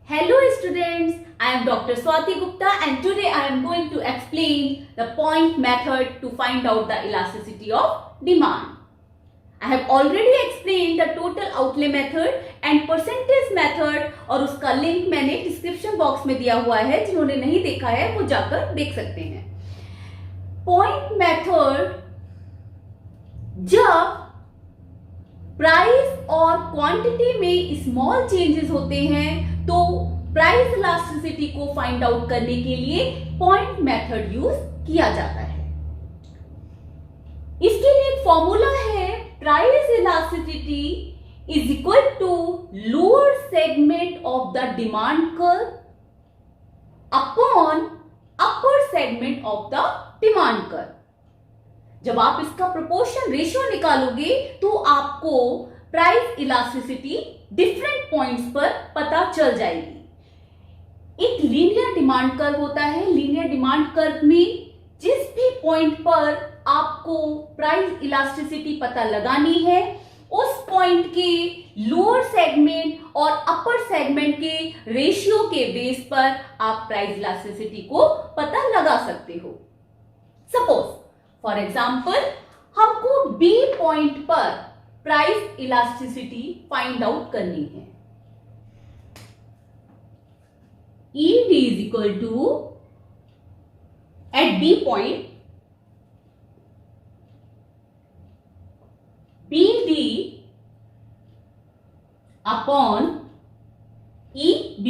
Hello students, I am Dr. Swati Gupta and today I am going to explain the point method to find out the elasticity of demand. I have already explained the total outlay method and percentage method और उसका link मैंने description box में दिया हुआ है, जिन्होंने नहीं देखा है वो जाकर देख सकते हैं। पॉइंट मेथड जब प्राइस और क्वांटिटी में स्मॉल चेंजेस होते हैं तो प्राइस इलास्टिसिटी को फाइंड आउट करने के लिए पॉइंट मेथड यूज किया जाता है। इसके लिए एक फॉर्मूला है, price elasticity is equal to lower segment of the demand curve upon upper segment of the demand curve. जब आप इसका प्रोपोर्शन रेशियो निकालोगे तो आपको प्राइस इलास्टिसिटी डिफरेंट पॉइंट्स पर पता चल जाएगी। एक लीनियर डिमांड कर्व होता है। लीनियर डिमांड कर्व में जिस भी पॉइंट पर आपको प्राइस इलास्टिसिटी पता लगानी है, उस पॉइंट के लोअर सेगमेंट और अपर सेगमेंट के रेशियो के बेस पर आप प्राइस इलास्टिसिटी को पता लगा सकते हो। सपोज फॉर एग्जाम्पल हमको बी पॉइंट पर प्राइस इलास्टिसिटी फाइंड आउट करनी है। ED is equal to at B point BD upon EB।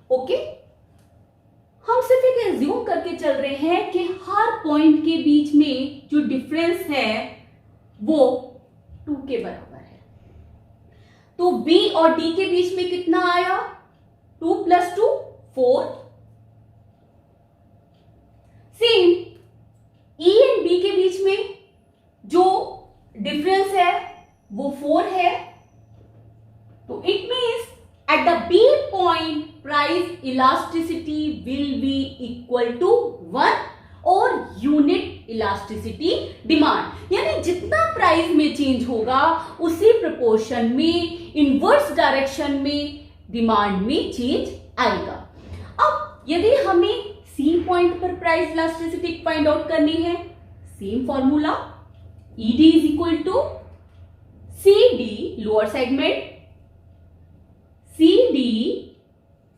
Okay, हम सिर्फ एक एज्यूम करके चल रहे हैं कि हर पॉइंट के बीच में जो डिफरेंस है वो 2 के बराबर है। तो B और D के बीच में कितना आया? 2 + 2 4। सेम E एंड B के बीच में जो डिफरेंस है वो 4 है। तो it means at the B point price elasticity will be equal to 1 और यूनिट इलास्टिसिटी डिमांड, यानी जितना प्राइस में चेंज होगा उसी प्रोपोर्शन में इनवर्स डायरेक्शन में डिमांड में चेंज आएगा। अब यदि हमें C पॉइंट पर प्राइस इलास्टिसिटी फाइंड आउट करनी है, same formula, ED is equal to CD lower segment, CD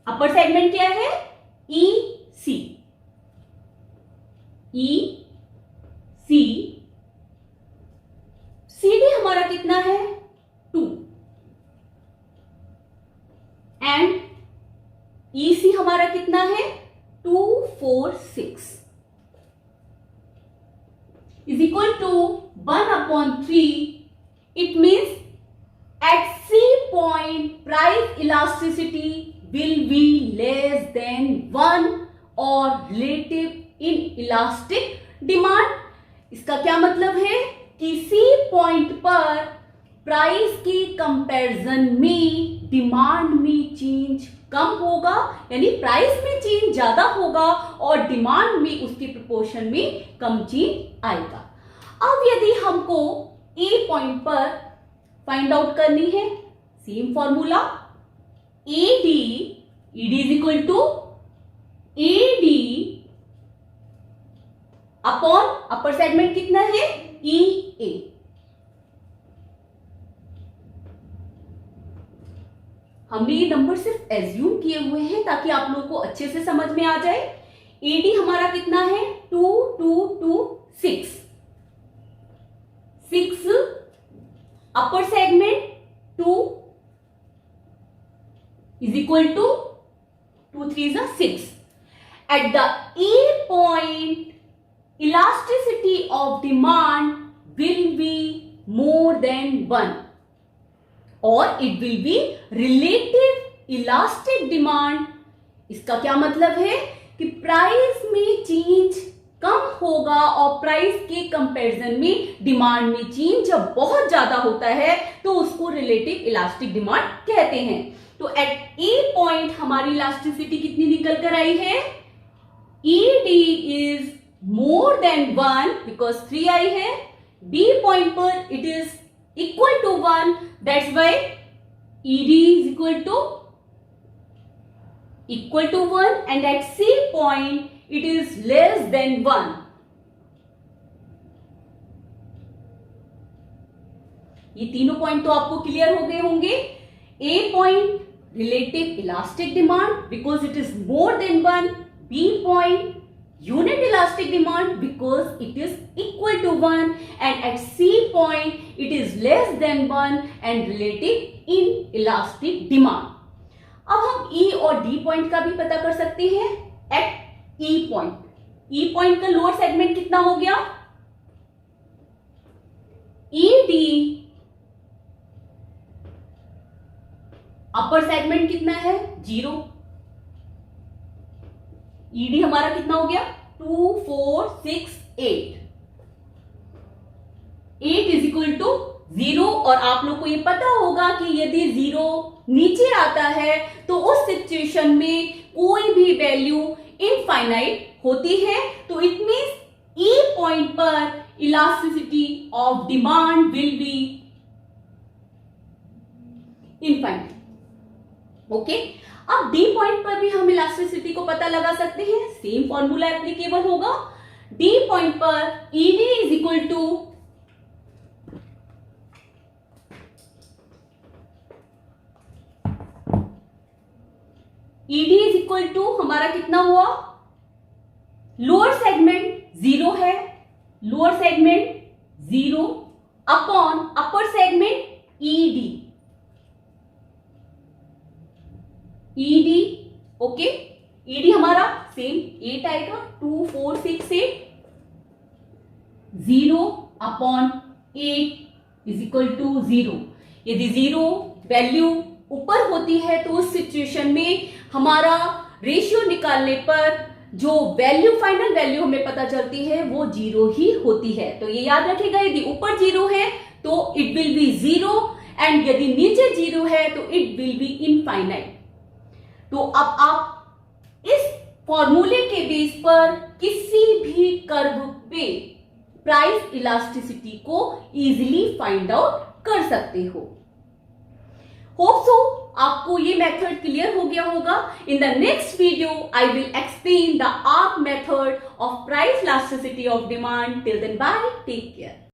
upper segment क्या है? EC। CD हमारा कितना है? 2 एंड EC हमारा कितना है? 2 4 6 is equal to 1/3। It means at C point price elasticity will be less than 1 or relative inelastic demand। इसका क्या मतलब है कि C पॉइंट पर प्राइस के कंपैरिजन में डिमांड में चेंज कम होगा, यानी प्राइस में चेंज ज्यादा होगा और डिमांड में उसके प्रोपोर्शन में कम चेंज आएगा। अब यदि हमको A पॉइंट पर फाइंड आउट करनी है, same formula, ED is equal to AD upon upper segment कितना है? EA। हमने ये नंबर सिर्फ एज्यूम किए हुए हैं ताकि आप लोगों को अच्छे से समझ में आ जाए। AD हमारा कितना है? 2 2 2 6 upper segment 2 is equal to 2 3 is 6। At the A point, elasticity of demand will be more than 1 or it will be relative elastic demand। इसका क्या मतलब है कि प्राइस में चेंज कम होगा और प्राइस के कंपैरिजन में डिमांड में चेंज जब बहुत ज्यादा होता है तो उसको रिलेटिव इलास्टिक डिमांड कहते हैं। तो एट ए पॉइंट हमारी इलास्टिसिटी कितनी निकल कर आई है? ED is more than 1 because 3 आई है। B पॉइंट पर it is equal to 1 That's why ED is equal to 1 and at C point it is less than 1. ये तीनों पॉइंट तो आपको क्लियर हो गए होंगे. A point relative elastic demand because it is more than 1. B point unit elastic demand because it is equal to 1 and at C point it is less than 1 and relative inelastic demand. अब हम E और D point का भी पता कर सकते हैं at E point. E point का लोअर सेगमेंट कितना हो गया? ED अपर सेगमेंट कितना है? 0. ED हमारा कितना हो गया? 2, 4, 6, 8. 8 इज इक्वल टू 0 और आप लोग को ये पता होगा कि यदि 0 नीचे आता है तो उस सिचुएशन में कोई भी वैल्यू इनफाइनाइट होती है. तो इट मींस E पॉइंट पर elasticity of demand will be infinite. Okay. अब D पॉइंट पर भी हम इलास्टिसिटी को पता लगा सकते हैं. सेम फॉर्मूला एप्लीकेबल होगा. D पॉइंट पर ED is equal to ED is equal to हमारा कितना हुआ? लोअर सेगमेंट 0 है. Lower segment 0 upon upper segment ED. ED okay. ED हमारा सेम 8 आएगा. 2, 4, 6, 8. 0 अपॉन 8 इज इक्वल टू 0. यदि 0 वैल्यू ऊपर होती है तो उस सिचुएशन में हमारा रेशियो निकालने पर जो वैल्यू फाइनल वैल्यू हमें पता चलती है वो 0 ही होती है. तो ये याद रखिएगा, यदि ऊपर 0 है तो इट विल बी 0 एंड यदि नीचे 0 है तो इट विल बी इनफाइनाइट. तो अब आप इस फॉर्मूले के बेस पर किसी भी कर्व पे प्राइस इलास्टिसिटी को इजीली फाइंड आउट कर सकते हो. होप सो आपको ये मेथड क्लियर हो गया होगा. In the next video I will explain the arc method of price elasticity of demand. Till then bye, take care.